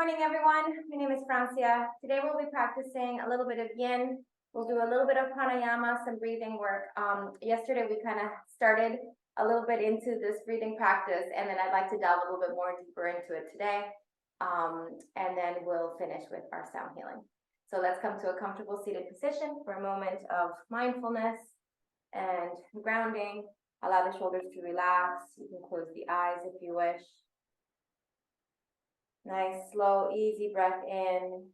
morning, everyone. My name is Francia. Today we'll be practicing a little bit of yin. We'll do a little bit of pranayama, some breathing work. Yesterday we kind of started a little bit into this breathing practice, and then I'd like to delve a little bit more deeper into it today. And then we'll finish with our sound healing. So let's come to a comfortable seated position for a moment of mindfulness and grounding. Allow the shoulders to relax. You can close the eyes if you wish. Nice, slow, easy breath in.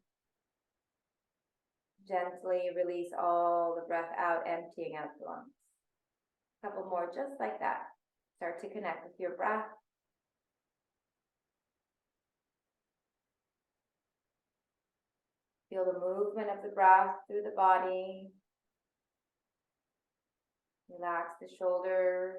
Gently release all the breath out, emptying out the lungs. A couple more just like that. Start to connect with your breath. Feel the movement of the breath through the body. Relax the shoulders.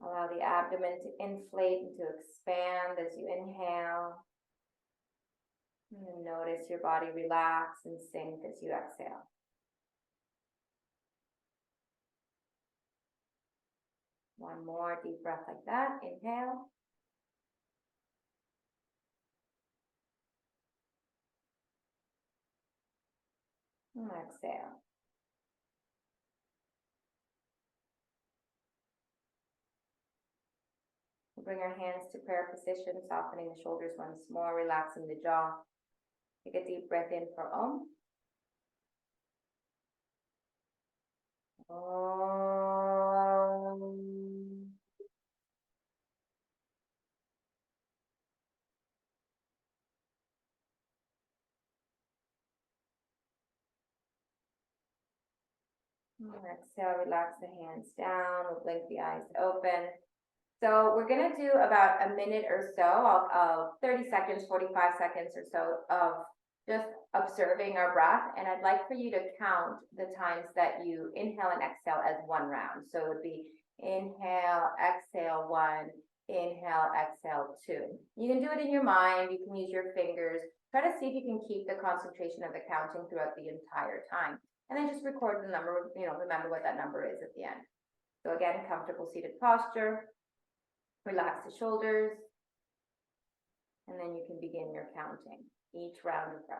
Allow the abdomen to inflate and to expand as you inhale. And then notice your body relax and sink as you exhale. One more deep breath like that. Inhale. And exhale. Bring our hands to prayer position, softening the shoulders once more, relaxing the jaw. Take a deep breath in for Om. Om. Exhale, relax the hands down. We'll blink the eyes open. So we're going to do about a minute or so of 30 seconds, 45 seconds or so of just observing our breath. And I'd like for you to count the times that you inhale and exhale as one round. So it would be inhale, exhale, 1, inhale, exhale, 2. You can do it in your mind. You can use your fingers. Try to see if you can keep the concentration of the counting throughout the entire time. And then just record the number, remember what that number is at the end. So again, comfortable seated posture. Relax the shoulders, and then you can begin your counting, each round of breath.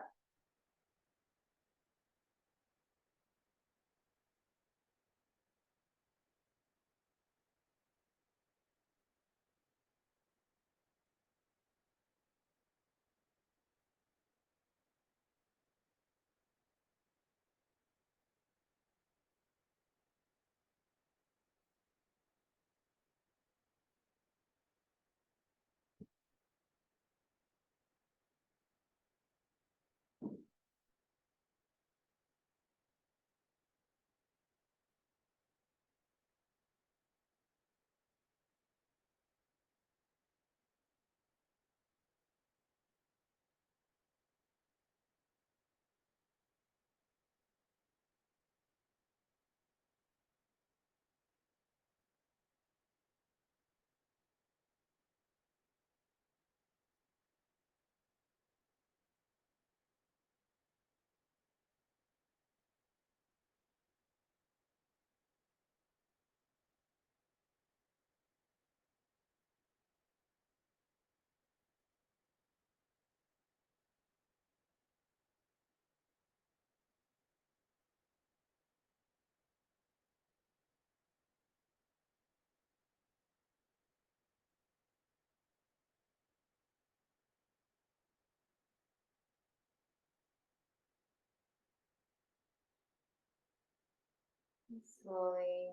Slowly,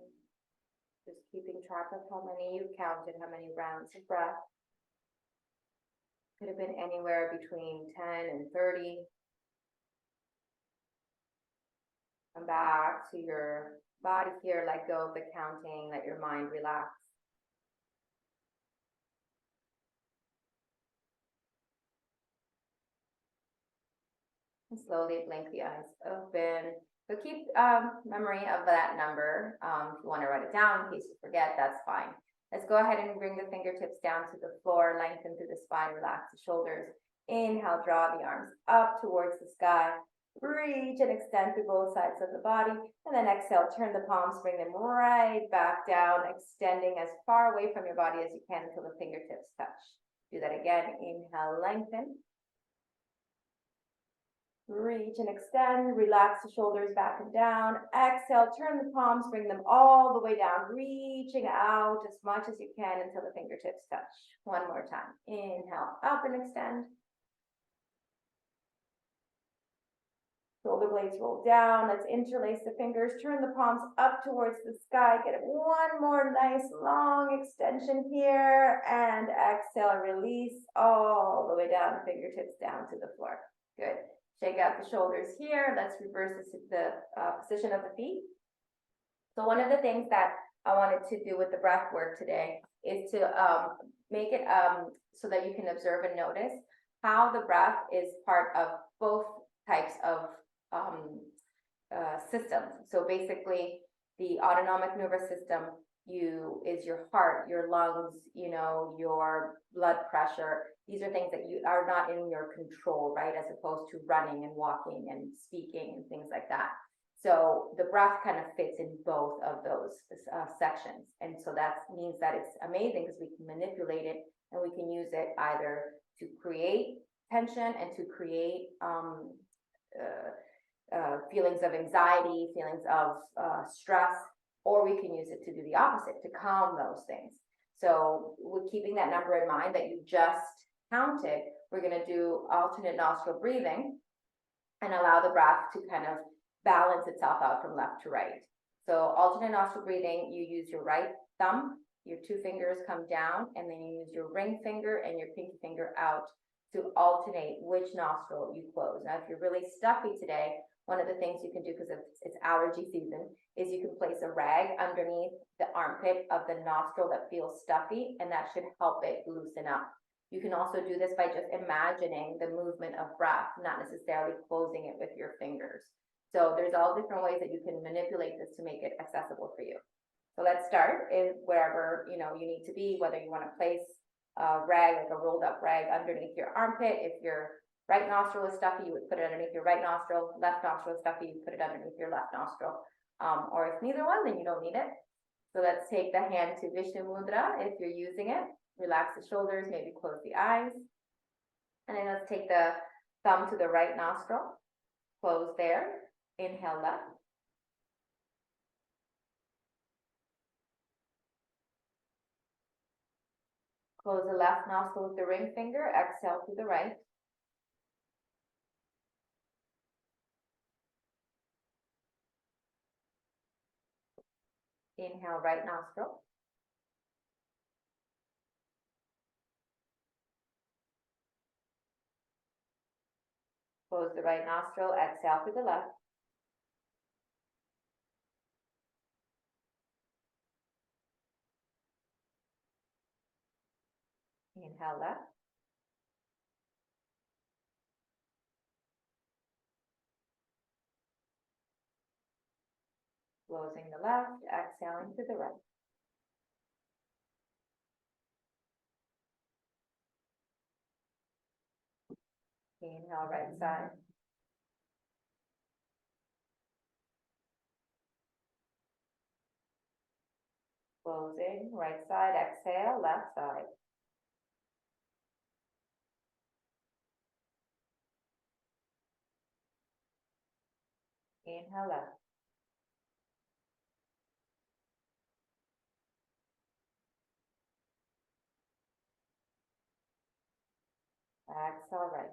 just keeping track of how many you've counted, how many rounds of breath. Could have been anywhere between 10 and 30. Come back to your body here, let go of the counting, let your mind relax. And slowly blink the eyes open. So keep memory of that number. If you want to write it down in case you forget, that's fine. Let's go ahead and bring the fingertips down to the floor, lengthen through the spine, relax the shoulders. Inhale, draw the arms up towards the sky. Reach and extend through both sides of the body. And then exhale, turn the palms, bring them right back down, extending as far away from your body as you can until the fingertips touch. Do that again. Inhale, lengthen. Reach and extend, relax the shoulders back and down. Exhale, turn the palms, bring them all the way down, reaching out as much as you can until the fingertips touch. One more time. Inhale, up and extend. Shoulder blades roll down. Let's interlace the fingers. Turn the palms up towards the sky. Get one more nice long extension here. And exhale, release all the way down, fingertips down to the floor. Good. Shake out the shoulders here. Let's reverse the position of the feet. So one of the things that I wanted to do with the breath work today is to make it so that you can observe and notice how the breath is part of both types of systems. So basically, the autonomic nervous system is your heart, your lungs, your blood pressure. These are things that you are not in your control, right? As opposed to running and walking and speaking and things like that. So the breath kind of fits in both of those sections. And so that means that it's amazing because we can manipulate it and we can use it either to create tension and to create feelings of anxiety, feelings of stress, or we can use it to do the opposite, to calm those things. So with keeping that number in mind that you just counted, we're going to do alternate nostril breathing and allow the breath to kind of balance itself out from left to right. So alternate nostril breathing, you use your right thumb, your two fingers come down, and then you use your ring finger and your pinky finger out to alternate which nostril you close. Now, if you're really stuffy today, one of the things you can do, because it's allergy season, is you can place a rag underneath the armpit of the nostril that feels stuffy, and that should help it loosen up. You can also do this by just imagining the movement of breath, not necessarily closing it with your fingers. So there's all different ways that you can manipulate this to make it accessible for you. So let's start in wherever you need to be, whether you want to place a rag, like a rolled up rag, underneath your armpit. If your right nostril is stuffy, you would put it underneath your right nostril. Left nostril is stuffy, you put it underneath your left nostril. Or if neither one, then you don't need it. So let's take the hand to Vishnu Mudra if you're using it. Relax the shoulders, maybe close the eyes. And then let's take the thumb to the right nostril. Close there. Inhale left. Close the left nostril with the ring finger. Exhale to the right. Inhale, right nostril. Close the right nostril. Exhale to the left. Inhale left. Closing the left. Exhaling to the right. Inhale, right side. Closing, right side, exhale, left side. Inhale left. Exhale right.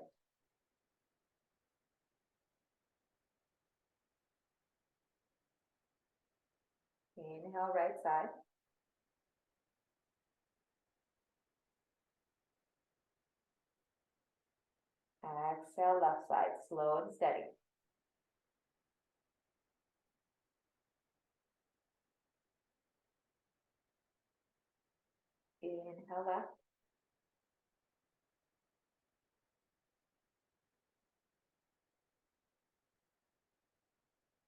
Inhale, right side. Exhale, left side, slow and steady. Inhale left.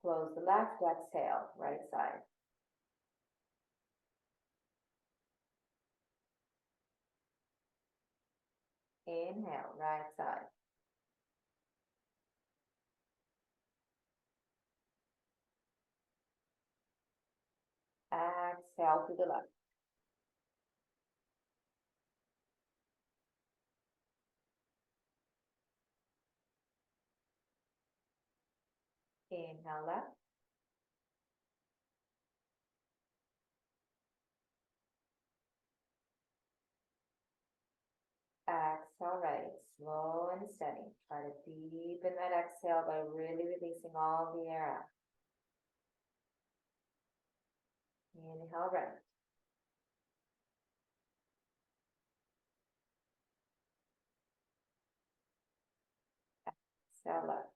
Close the left, exhale, right side. Inhale, right side. exhale to the left. Inhale left. Exhale right. Slow and steady. Try to deepen that exhale by really releasing all the air out. Inhale right. Exhale left.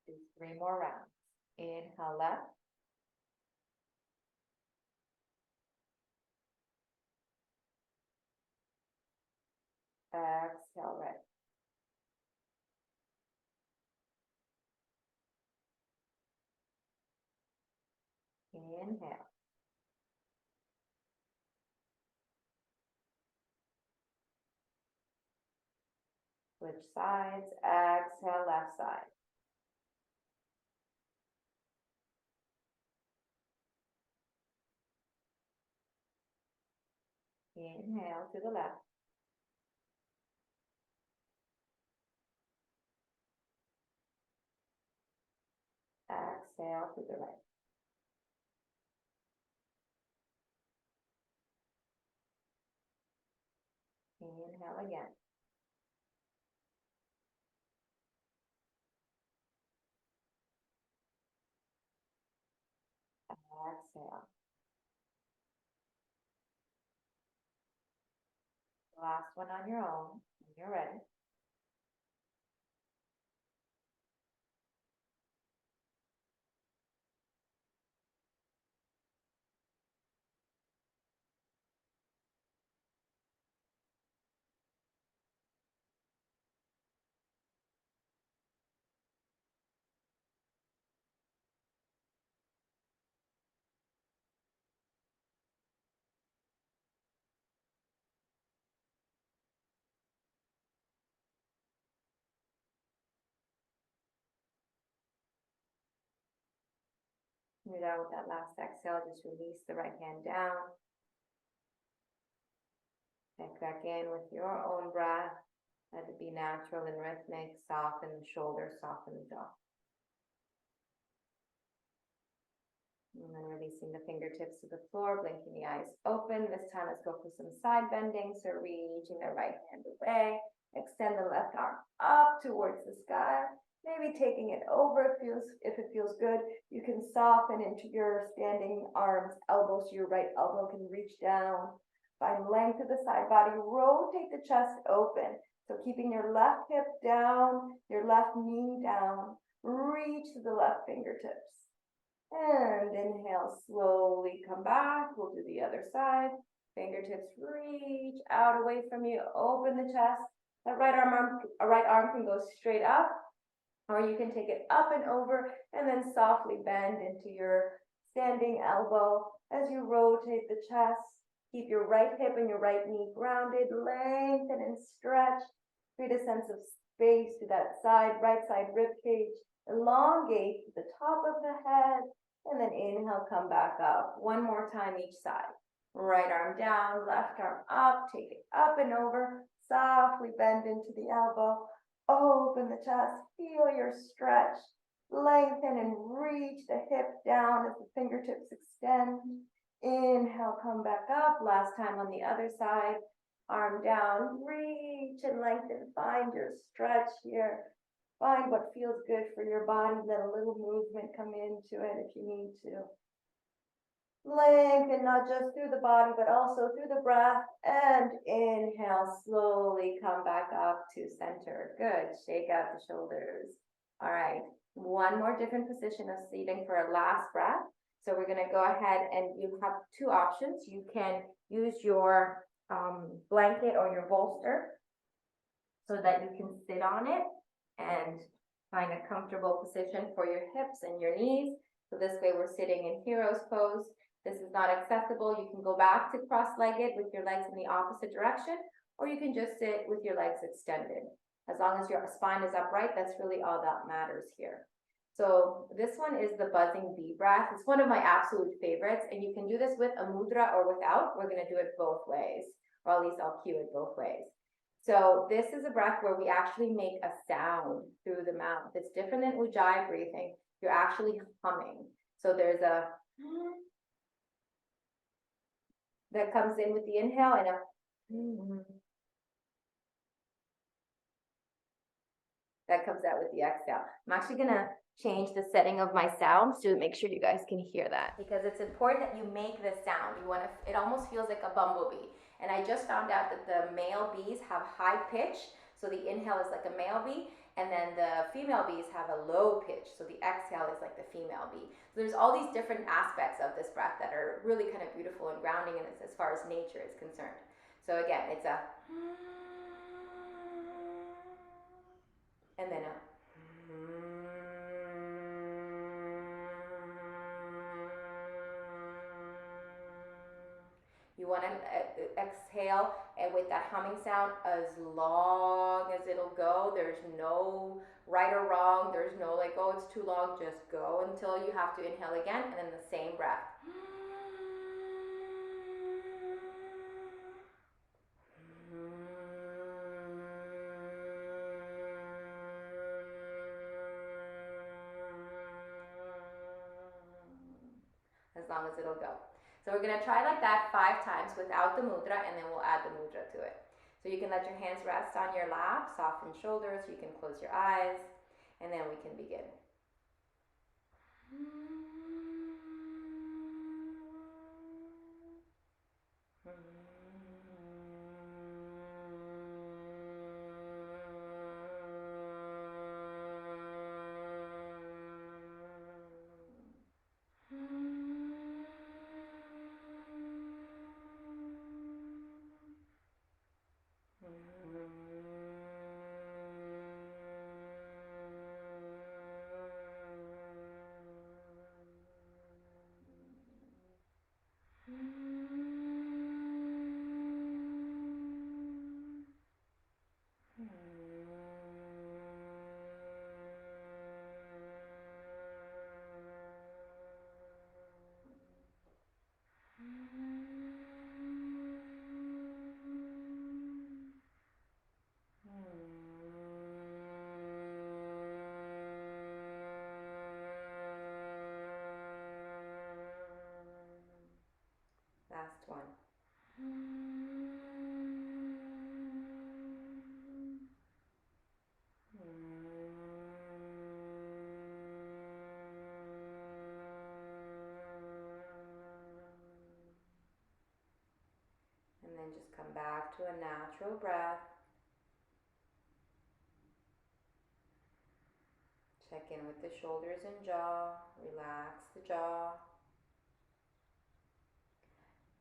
Do 3 more rounds. Inhale left. Exhale right. Inhale. Switch sides. Exhale left side. Inhale to the left. Exhale to the right. Inhale again. Exhale. Last one on your own when you're ready. You're done with that last exhale. Just release the right hand down. Check back in with your own breath. Let it be natural and rhythmic. Soften the shoulders, soften the jaw. And then releasing the fingertips to the floor, blinking the eyes open. This time, let's go for some side bending. So reaching the right hand away. Extend the left arm up towards the sky. Maybe taking it over if it feels good. You can soften into your standing arms, elbows. Your right elbow can reach down. Find length of the side body. Rotate the chest open. So keeping your left hip down, your left knee down. Reach to the left fingertips. And inhale, slowly come back. We'll do the other side. Fingertips reach out away from you. Open the chest. That right arm can go straight up, or you can take it up and over and then softly bend into your standing elbow as you rotate the chest. Keep your right hip and your right knee grounded. Lengthen and stretch. Create a sense of space to that side, right side rib cage. Elongate to the top of the head. And then inhale, come back up. One more time each side. Right arm down, left arm up. Take it up and over. Softly bend into the elbow. Open the chest. Feel your stretch. Lengthen and reach the hip down as the fingertips extend. Inhale, come back up. Last time on the other side. Arm down. Reach and lengthen. Find your stretch here. Find what feels good for your body. Let a little movement come into it if you need to. Lengthen not just through the body, but also through the breath. And inhale, slowly come back up to center. Good. Shake out the shoulders. All right. One more different position of seating for a last breath. So we're going to go ahead and you have 2 options. You can use your blanket or your bolster so that you can sit on it and find a comfortable position for your hips and your knees. So this way we're sitting in hero's pose. This is not accessible. You can go back to cross-legged with your legs in the opposite direction, or you can just sit with your legs extended. As long as your spine is upright, that's really all that matters here. So this one is the buzzing bee breath. It's one of my absolute favorites, and you can do this with a mudra or without. We're going to do it both ways, or at least I'll cue it both ways. So this is a breath where we actually make a sound through the mouth. It's different than ujjayi breathing. You're actually humming. So there's a that comes in with the inhale and a that comes out with the exhale. I'm actually gonna change the setting of my sounds to make sure you guys can hear that, because it's important that you make this sound. You want to, it almost feels like a bumblebee. And I just found out that the male bees have high pitch, so the inhale is like a male bee, and then the female bees have a low pitch, so the exhale is like the female bee. So there's all these different aspects of this breath that are really kind of beautiful and grounding in as far as nature is concerned. So again, it's a and then a you want to exhale and with that humming sound as long as it'll go. There's no right or wrong. There's no like, oh, it's too long. Just go until you have to inhale again, and then the same breath. As long as it'll go. So we're going to try like that 5 times without the mudra, and then we'll add the mudra to it. So you can let your hands rest on your lap, soften shoulders, you can close your eyes, and then we can begin. Last one. And then just come back to a natural breath. Check in with the shoulders and jaw. Relax the jaw.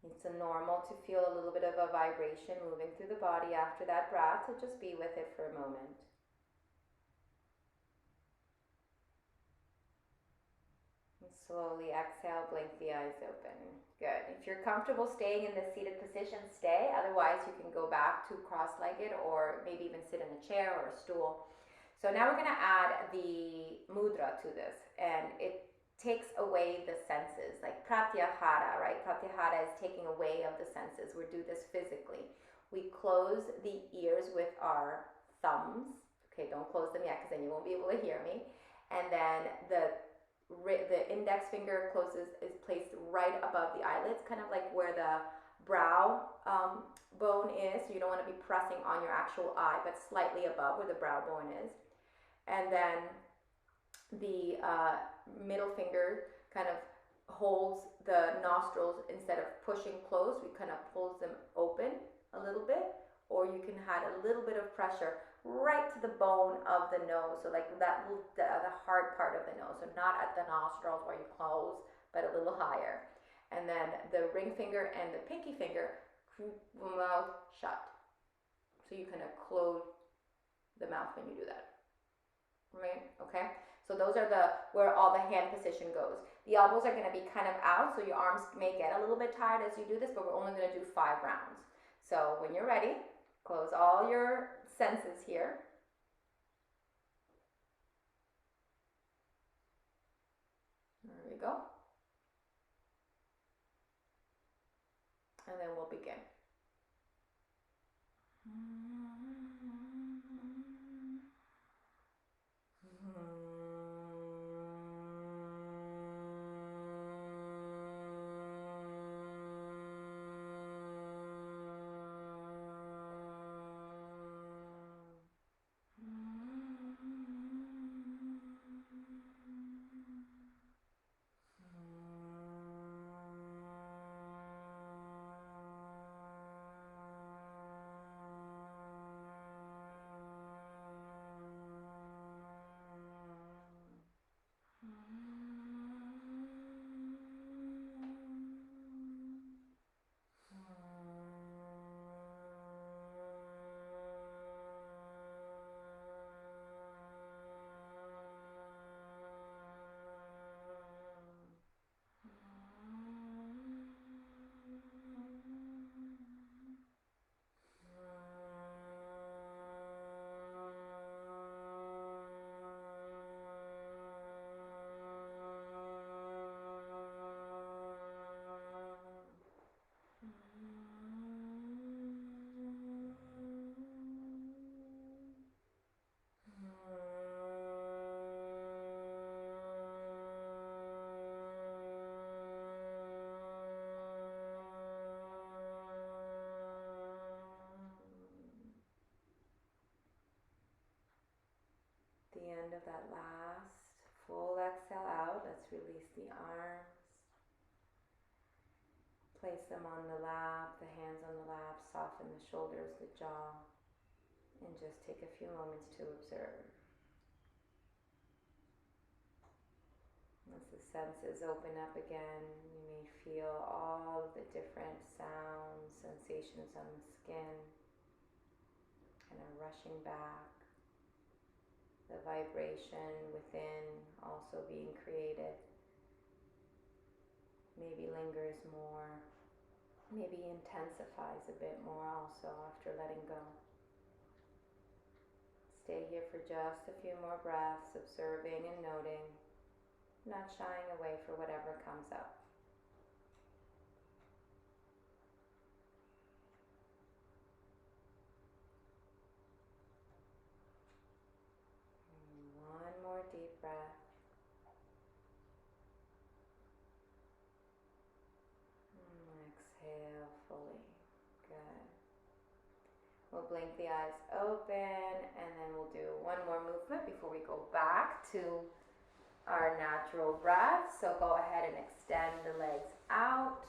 It's normal to feel a little bit of a vibration moving through the body after that breath, so just be with it for a moment. And slowly exhale, blink the eyes open. Good. If you're comfortable staying in this seated position, stay. Otherwise, you can go back to cross-legged or maybe even sit in a chair or a stool. So now we're going to add the mudra to this, and it takes away the senses, like pratyahara, right? Pratyahara is taking away of the senses. We do this physically. We close the ears with our thumbs. Okay, don't close them yet, because then you won't be able to hear me. And then the index finger is placed right above the eyelids, kind of like where the brow bone is. So you don't want to be pressing on your actual eye, but slightly above where the brow bone is. And then the middle finger kind of holds the nostrils. Instead of pushing closed, we kind of pulls them open a little bit, or you can add a little bit of pressure right to the bone of the nose, so like that little, the hard part of the nose, so not at the nostrils where you close, but a little higher. And then the ring finger and the pinky finger, mouth shut, so you kind of close the mouth when you do that. Right? Okay. So those are where all the hand position goes. The elbows are going to be kind of out, so your arms may get a little bit tired as you do this, but we're only going to do 5 rounds. So when you're ready, close all your senses here. go. And then we'll begin. The end of that last full exhale out, let's release the arms. Place them on the lap, the hands on the lap, soften the shoulders, the jaw, and just take a few moments to observe. As the senses open up again, you may feel all of the different sounds, sensations on the skin, kind of rushing back. The vibration within also being created. Maybe lingers more, maybe intensifies a bit more also after letting go. Stay here for just a few more breaths, observing and noting, not shying away for whatever comes up. One more deep breath. Exhale fully. Good. We'll blink the eyes open and then we'll do one more movement before we go back to our natural breath. So go ahead and extend the legs out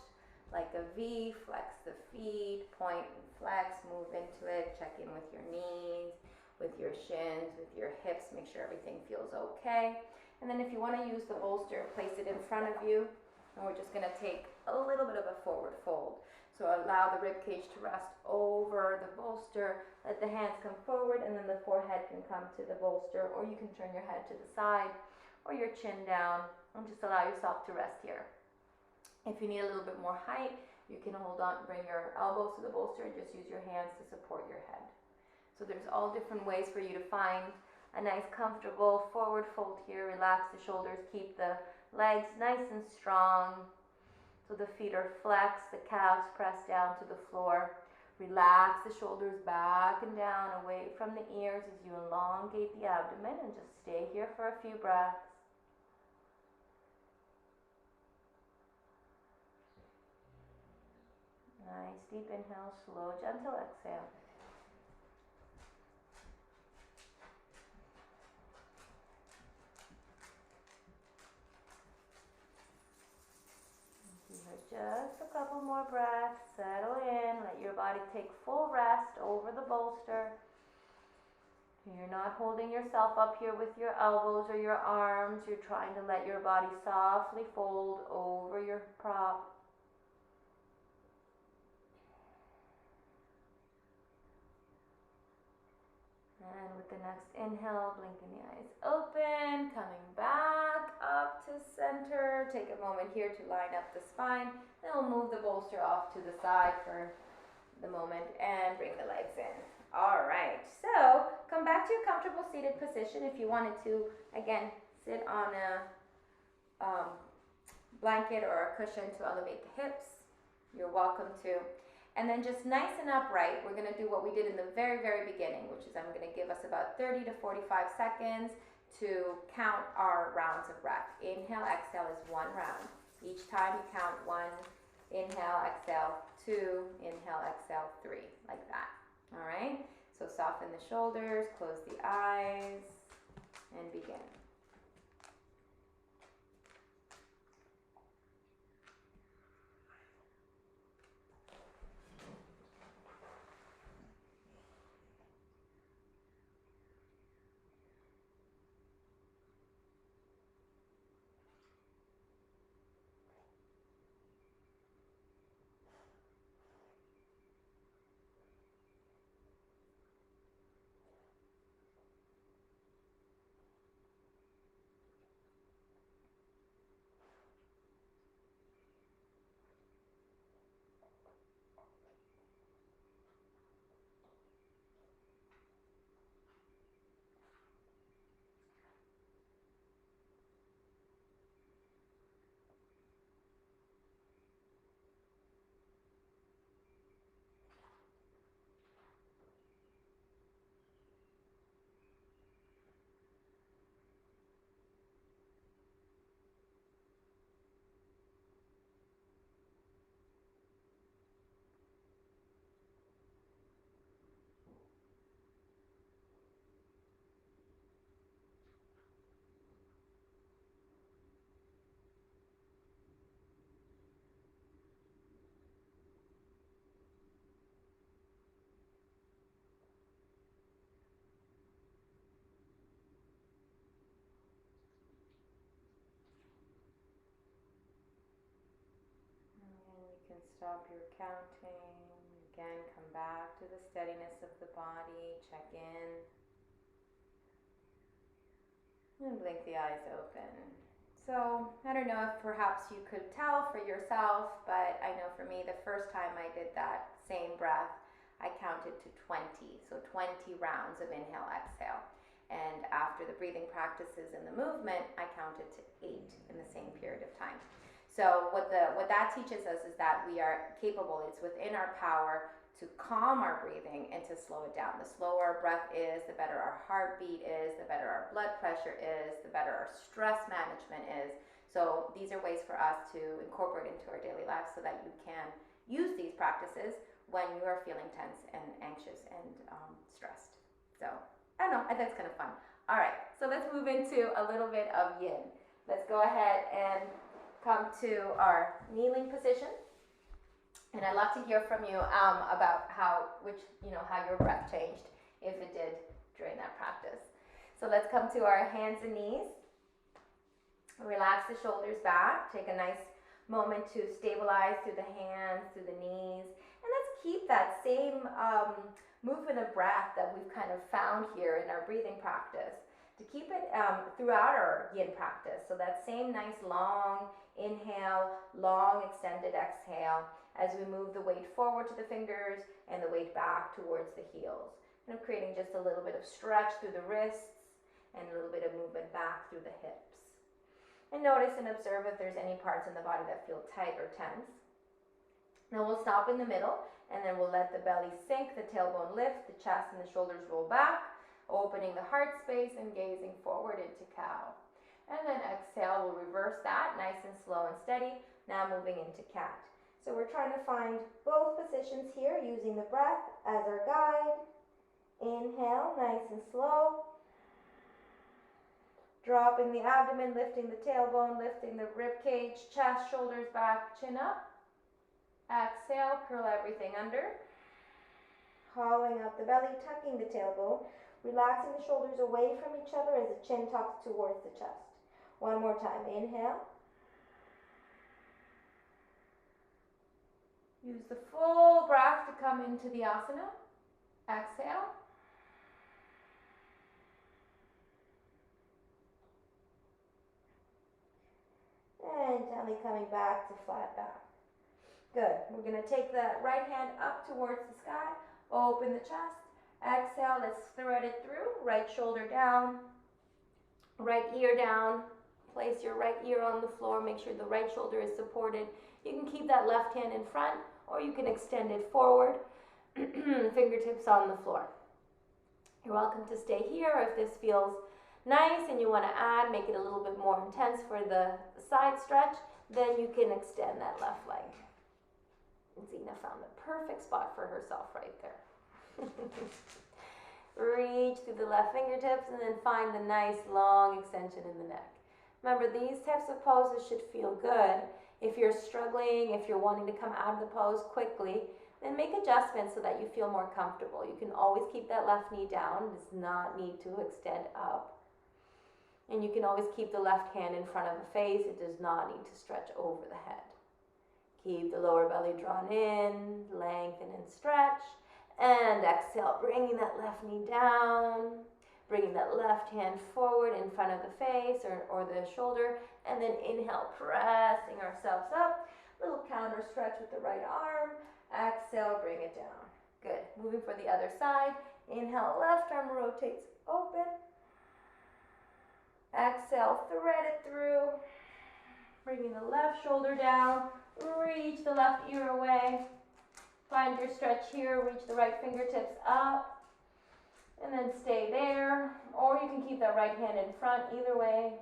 like a V, flex the feet, point and flex, move into it, check in with your knees, with your shins, with your hips, make sure everything feels okay. And then if you want to use the bolster, place it in front of you, and we're just going to take a little bit of a forward fold. So allow the rib cage to rest over the bolster, let the hands come forward, and then the forehead can come to the bolster, or you can turn your head to the side, or your chin down, and just allow yourself to rest here. If you need a little bit more height, you can hold on, bring your elbows to the bolster and just use your hands to support your head. So there's all different ways for you to find a nice comfortable forward fold here. Relax the shoulders, keep the legs nice and strong. So the feet are flexed, the calves press down to the floor. Relax the shoulders back and down away from the ears as you elongate the abdomen, and just stay here for a few breaths. Nice deep inhale, slow, gentle exhale. Just a couple more breaths, settle in, let your body take full rest over the bolster. You're not holding yourself up here with your elbows or your arms, you're trying to let your body softly fold over your prop. And with the next inhale, blinking the eyes open, coming back up to center. Take a moment here to line up the spine. Then we'll move the bolster off to the side for the moment and bring the legs in. All right, so come back to your comfortable seated position. If you wanted to, again, sit on blanket or a cushion to elevate the hips, you're welcome to. And then just nice and upright, we're gonna do what we did in the very, very beginning, which is I'm gonna give us about 30 to 45 seconds to count our rounds of breath. Inhale, exhale is 1 round. Each time you count 1, inhale, exhale, 2, inhale, exhale, 3, like that. All right, so soften the shoulders, close the eyes, and begin. You can stop your counting. Again, come back to the steadiness of the body. Check in. And blink the eyes open. So, I don't know if perhaps you could tell for yourself, but I know for me, the first time I did that same breath, I counted to 20. So 20 rounds of inhale, exhale. And after the breathing practices and the movement, I counted to 8 in the same period of time. So what that teaches us is that we are capable, it's within our power to calm our breathing and to slow it down. The slower our breath is, the better our heartbeat is, the better our blood pressure is, the better our stress management is. So these are ways for us to incorporate into our daily life so that you can use these practices when you are feeling tense and anxious and stressed. So I don't know, I think it's kind of fun. All right, so let's move into a little bit of yin. Let's go ahead and come to our kneeling position. And I'd love to hear from you about how your breath changed, if it did during that practice. So let's come to our hands and knees. Relax the shoulders back. Take a nice moment to stabilize through the hands, through the knees. And let's keep that same movement of breath that we've kind of found here in our breathing practice, to keep it throughout our yin practice. So that same nice long inhale, long extended exhale, as we move the weight forward to the fingers and the weight back towards the heels. Kind of creating just a little bit of stretch through the wrists and a little bit of movement back through the hips. And notice and observe if there's any parts in the body that feel tight or tense. Now we'll stop in the middle, and then we'll let the belly sink, the tailbone lift, the chest and the shoulders roll back, opening the heart space and gazing forward into cow. And then exhale, we'll reverse that, nice and slow and steady. Now moving into cat. So we're trying to find both positions here using the breath as our guide. Inhale, nice and slow. Dropping the abdomen, lifting the tailbone, lifting the rib cage, chest, shoulders back, chin up. Exhale, curl everything under. Hollowing out the belly, tucking the tailbone, relaxing the shoulders away from each other as the chin tucks towards the chest. One more time, inhale. Use the full breath to come into the asana. Exhale. And gently coming back to flat back. Good. We're going to take the right hand up towards the sky. Open the chest. Exhale. Let's thread it through. Right shoulder down. Right ear down. Place your right ear on the floor. Make sure the right shoulder is supported. You can keep that left hand in front, or you can extend it forward. Fingertips on the floor. You're welcome to stay here. If this feels nice and you want to add, make it a little bit more intense for the side stretch, then you can extend that left leg. Zena found the perfect spot for herself right there. Reach through the left fingertips and then find the nice long extension in the neck. Remember, these types of poses should feel good. If you're struggling, if you're wanting to come out of the pose quickly, then make adjustments so that you feel more comfortable. You can always keep that left knee down. It does not need to extend up. And you can always keep the left hand in front of the face. It does not need to stretch over the head. Keep the lower belly drawn in, lengthen and stretch. And exhale, bringing that left knee down, bringing that left hand forward in front of the face or the shoulder. And then inhale, pressing ourselves up. Little counter stretch with the right arm. Exhale, bring it down. Good. Moving for the other side. Inhale, left arm rotates open. Exhale, thread it through. Bringing the left shoulder down. Reach the left ear away. Find your stretch here. Reach the right fingertips up. And then stay there. Or you can keep that right hand in front, either way.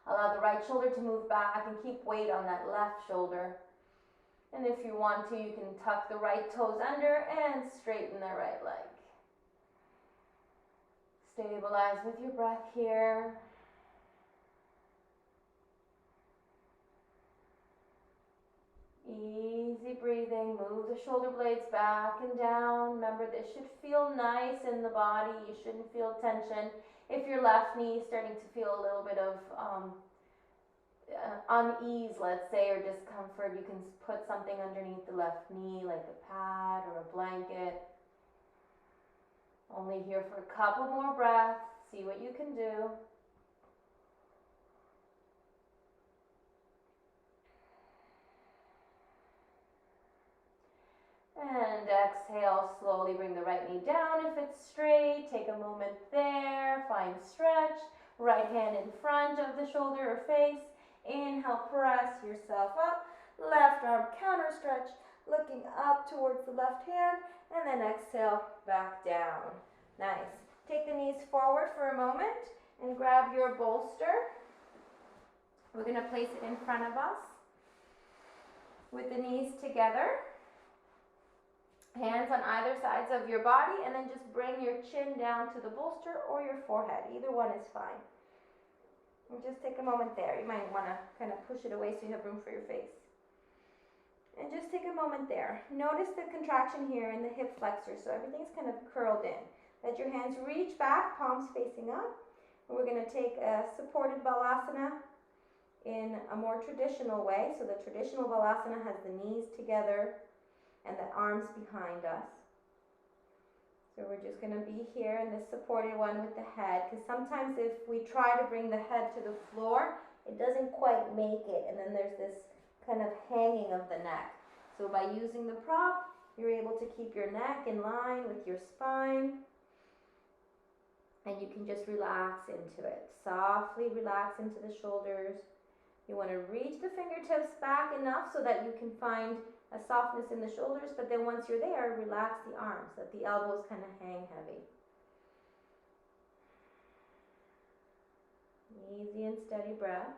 Allow the right shoulder to move back and keep weight on that left shoulder. And if you want to, you can tuck the right toes under and straighten the right leg. Stabilize with your breath here. Easy breathing. Move the shoulder blades back and down. Remember, this should feel nice in the body. You shouldn't feel tension. If your left knee is starting to feel a little bit of unease, let's say, or discomfort, you can put something underneath the left knee, like a pad or a blanket. Only here for a couple more breaths. See what you can do. And exhale, slowly bring the right knee down if it's straight. Take a moment there, find stretch. Right hand in front of the shoulder or face. Inhale, press yourself up. Left arm counter stretch, looking up towards the left hand. And then exhale, back down. Nice. Take the knees forward for a moment and grab your bolster. We're going to place it in front of us with the knees together. Hands on either sides of your body, and then just bring your chin down to the bolster or your forehead. Either one is fine. And just take a moment there. You might want to kind of push it away so you have room for your face. And just take a moment there. Notice the contraction here in the hip flexor, so everything's kind of curled in. Let your hands reach back, palms facing up. And we're going to take a supported balasana in a more traditional way. So the traditional balasana has the knees together and the arms behind us. So we're just going to be here in this supported one with the head, because sometimes if we try to bring the head to the floor, it doesn't quite make it, and then there's this kind of hanging of the neck. So by using the prop, you're able to keep your neck in line with your spine, and you can just relax into it. Softly relax into the shoulders. You want to reach the fingertips back enough so that you can find a softness in the shoulders, but then once you're there, relax the arms, let the elbows kind of hang heavy. Easy and steady breath.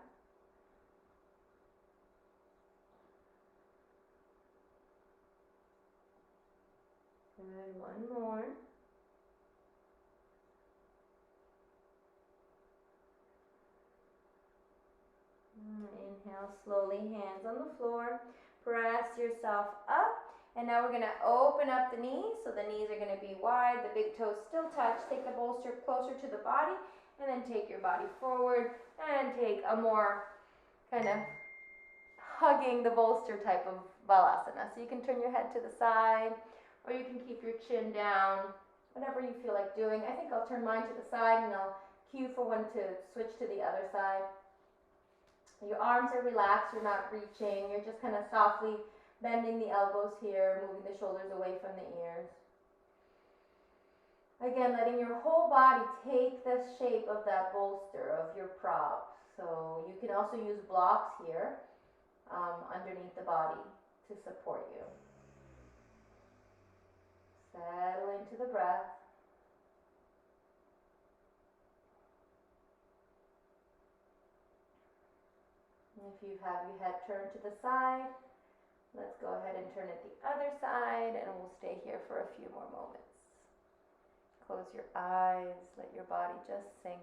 Good, one more. Inhale slowly, hands on the floor. Press yourself up. And now we're going to open up the knees. So the knees are going to be wide. The big toes still touch. Take the bolster closer to the body. And then take your body forward. And take a more kind of hugging the bolster type of balasana. So you can turn your head to the side. Or you can keep your chin down. Whatever you feel like doing. I think I'll turn mine to the side. And I'll cue for when to switch to the other side. Your arms are relaxed, you're not reaching, you're just kind of softly bending the elbows here, moving the shoulders away from the ears. Again, letting your whole body take the shape of that bolster, of your prop. So you can also use blocks here underneath the body to support you. Settle into the breath. And if you have your head turned to the side, let's go ahead and turn it the other side, and we'll stay here for a few more moments. Close your eyes, let your body just sink.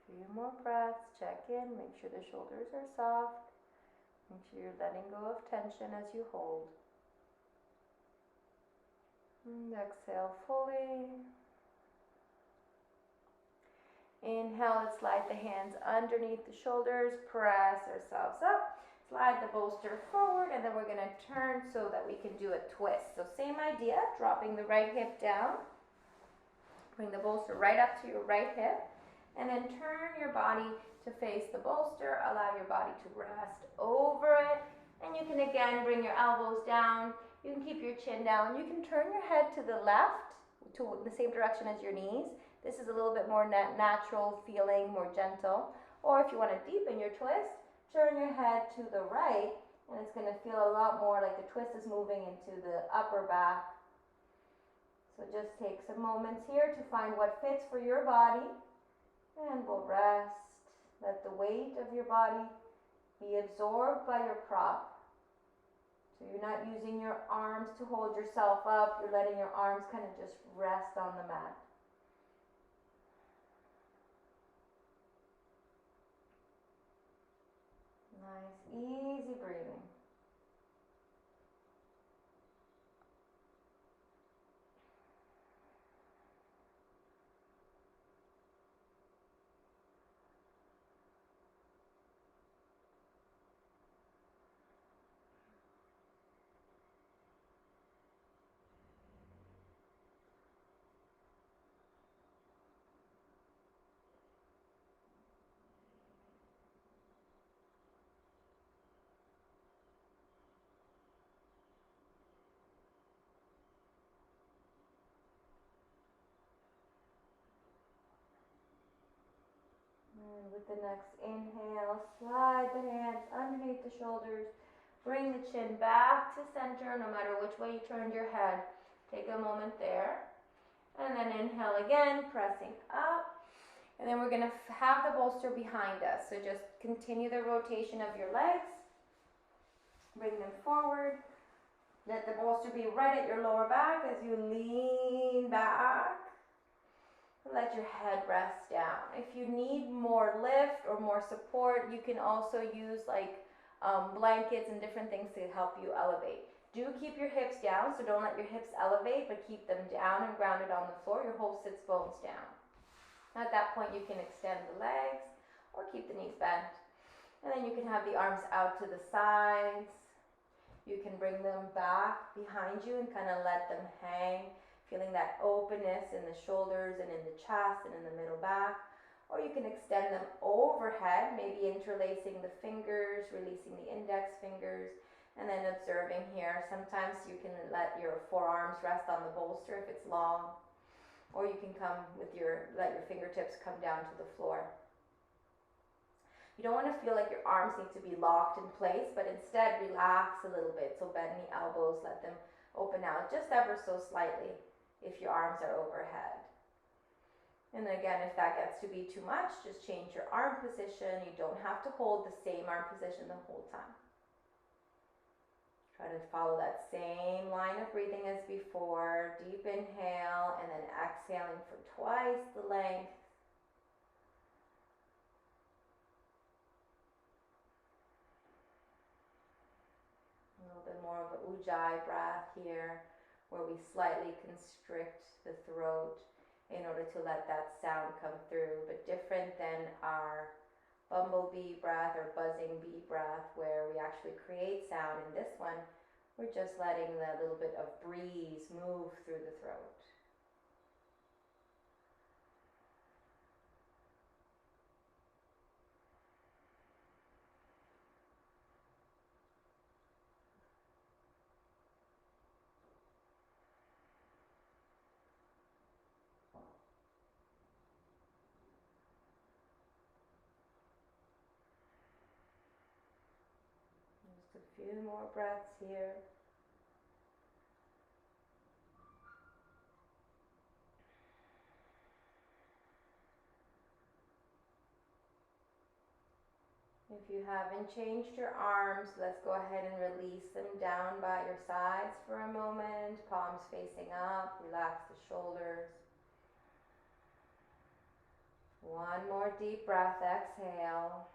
Few more breaths, check in, make sure the shoulders are soft. Make sure you're letting go of tension as you hold. And exhale fully. Inhale, let's slide the hands underneath the shoulders, press ourselves up, slide the bolster forward, and then we're going to turn so that we can do a twist. So same idea, dropping the right hip down, bring the bolster right up to your right hip, and then turn your body to face the bolster, allow your body to rest over it, and you can again bring your elbows down, you can keep your chin down, you can turn your head to the left, to the same direction as your knees. This is a little bit more natural feeling, more gentle. Or if you want to deepen your twist, turn your head to the right, and it's going to feel a lot more like the twist is moving into the upper back. So just take some moments here to find what fits for your body. And we'll rest. Let the weight of your body be absorbed by your prop. So you're not using your arms to hold yourself up. You're letting your arms kind of just rest on the mat. Nice, easy breathing. And with the next inhale, slide the hands underneath the shoulders. Bring the chin back to center, no matter which way you turned your head. Take a moment there. And then inhale again, pressing up. And then we're going to have the bolster behind us. So just continue the rotation of your legs. Bring them forward. Let the bolster be right at your lower back as you lean back. Let your head rest down. If you need more lift or more support, you can also use blankets and different things to help you elevate. Do keep your hips down, so don't let your hips elevate, but keep them down and grounded on the floor. Your whole sits bones down. At that point, you can extend the legs or keep the knees bent. And then you can have the arms out to the sides. You can bring them back behind you and kind of let them hang, feeling that openness in the shoulders and in the chest and in the middle back. Or you can extend them overhead, maybe interlacing the fingers, releasing the index fingers, and then observing here. Sometimes you can let your forearms rest on the bolster if it's long, or you can let your fingertips come down to the floor. You don't want to feel like your arms need to be locked in place, but instead relax a little bit. So bend the elbows, let them open out just ever so slightly if your arms are overhead. And again, if that gets to be too much, just change your arm position. You don't have to hold the same arm position the whole time. Try to follow that same line of breathing as before. Deep inhale and then exhaling for twice the length. A little bit more of an ujjayi breath here, where we slightly constrict the throat in order to let that sound come through, but different than our bumblebee breath or buzzing bee breath where we actually create sound. In this one, we're just letting the little bit of breeze move through the throat. Just a few more breaths here. If you haven't changed your arms, let's go ahead and release them down by your sides for a moment. Palms facing up, relax the shoulders. One more deep breath, exhale.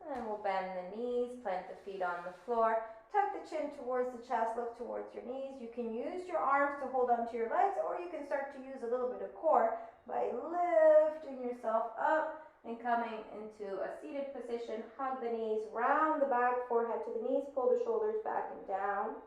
And then we'll bend the knees, plant the feet on the floor. Tuck the chin towards the chest, look towards your knees. You can use your arms to hold onto your legs, or you can start to use a little bit of core by lifting yourself up and coming into a seated position. Hug the knees, round the back, forehead to the knees, pull the shoulders back and down.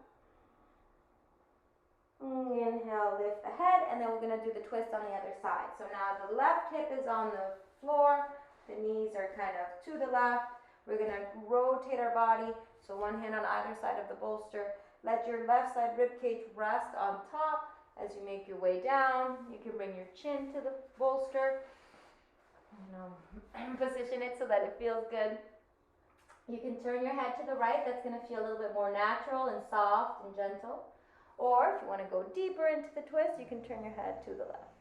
Inhale, lift the head, and then we're going to do the twist on the other side. So now the left hip is on the floor, the knees are kind of to the left. We're going to rotate our body, so one hand on either side of the bolster. Let your left side rib cage rest on top. As you make your way down, you can bring your chin to the bolster. Position it so that it feels good. You can turn your head to the right. That's going to feel a little bit more natural and soft and gentle. Or if you want to go deeper into the twist, you can turn your head to the left.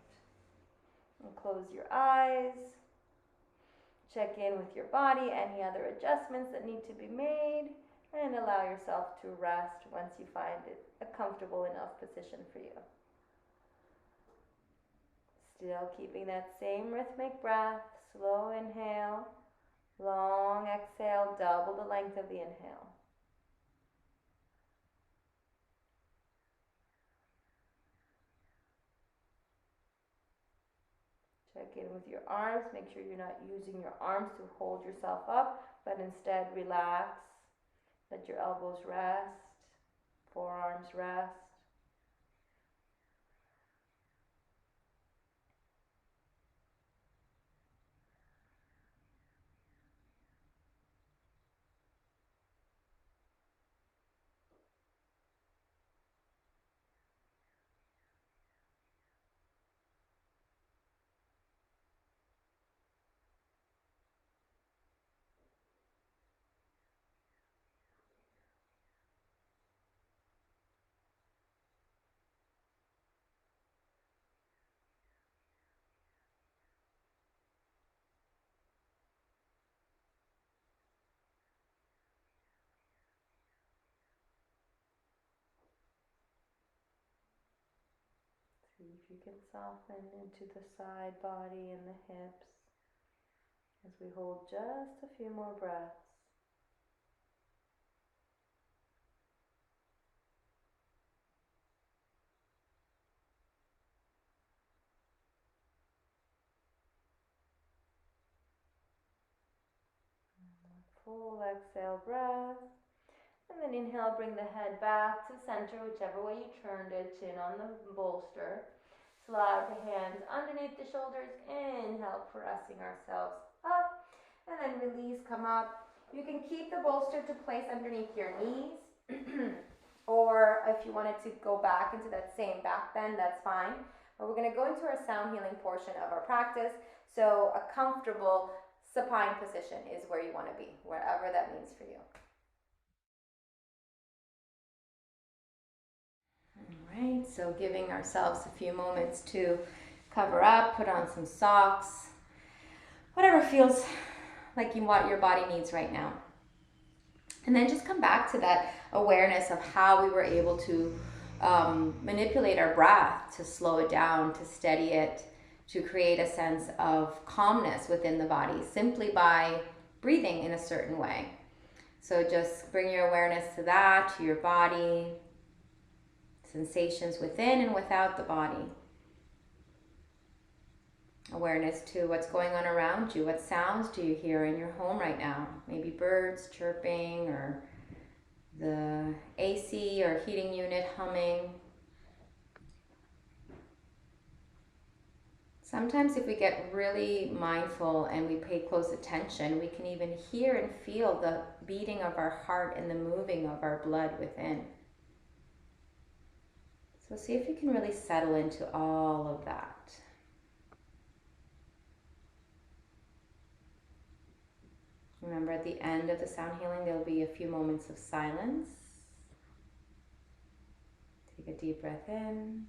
And close your eyes. Check in with your body, any other adjustments that need to be made, and allow yourself to rest once you find it a comfortable enough position for you. Still keeping that same rhythmic breath, slow inhale, long exhale, double the length of the inhale. Check in with your arms. Make sure you're not using your arms to hold yourself up, but instead relax. Let your elbows rest, forearms rest. See if you can soften into the side body and the hips as we hold just a few more breaths. Full exhale breath. And then inhale, bring the head back to center, whichever way you turned it, chin on the bolster. Slide the hands underneath the shoulders. Inhale, pressing ourselves up. And then release, come up. You can keep the bolster to place underneath your knees. Or if you wanted to go back into that same back bend, that's fine. But we're going to go into our sound healing portion of our practice. So a comfortable supine position is where you want to be, wherever that means for you. All right, so giving ourselves a few moments to cover up, put on some socks, whatever feels like what your body needs right now. And then just come back to that awareness of how we were able to manipulate our breath to slow it down, to steady it, to create a sense of calmness within the body simply by breathing in a certain way. So just bring your awareness to that, to your body. sensations within and without the body. Awareness to what's going on around you. What sounds do you hear in your home right now? Maybe birds chirping, or the AC or heating unit humming. Sometimes if we get really mindful and we pay close attention, we can even hear and feel the beating of our heart and the moving of our blood within. So see if you can really settle into all of that. Remember, at the end of the sound healing, there will be a few moments of silence. Take a deep breath in.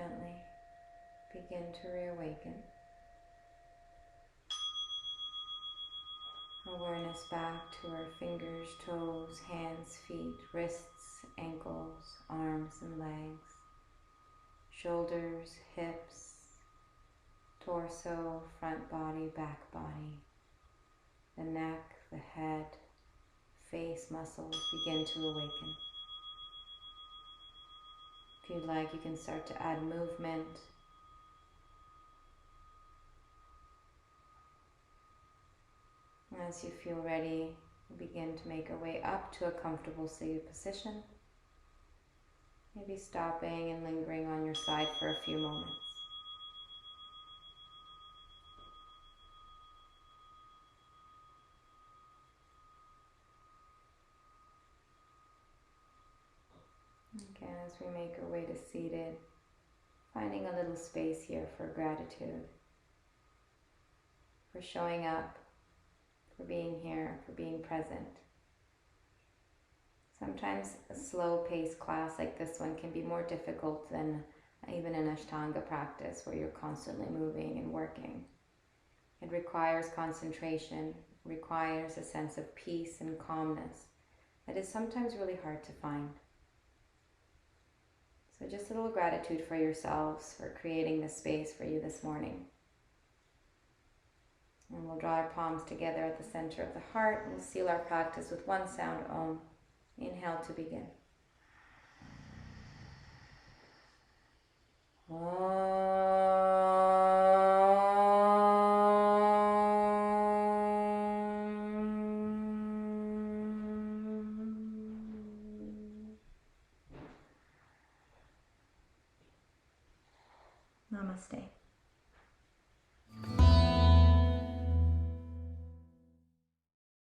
gently begin to reawaken. Awareness back to our fingers, toes, hands, feet, wrists, ankles, arms and legs, shoulders, hips, torso, front body, back body, the neck, the head, face muscles begin to awaken. If you'd like, you can start to add movement. As you feel ready, begin to make our way up to a comfortable seated position. Maybe stopping and lingering on your side for a few moments. Again, as we make our way to seated, finding a little space here for gratitude, for showing up, for being here, for being present. Sometimes a slow-paced class like this one can be more difficult than even an Ashtanga practice where you're constantly moving and working. It requires concentration, requires a sense of peace and calmness that is sometimes really hard to find. So just a little gratitude for yourselves for creating this space for you this morning. And we'll draw our palms together at the center of the heart. We'll seal our practice with one sound, Om. Inhale to begin. Namaste.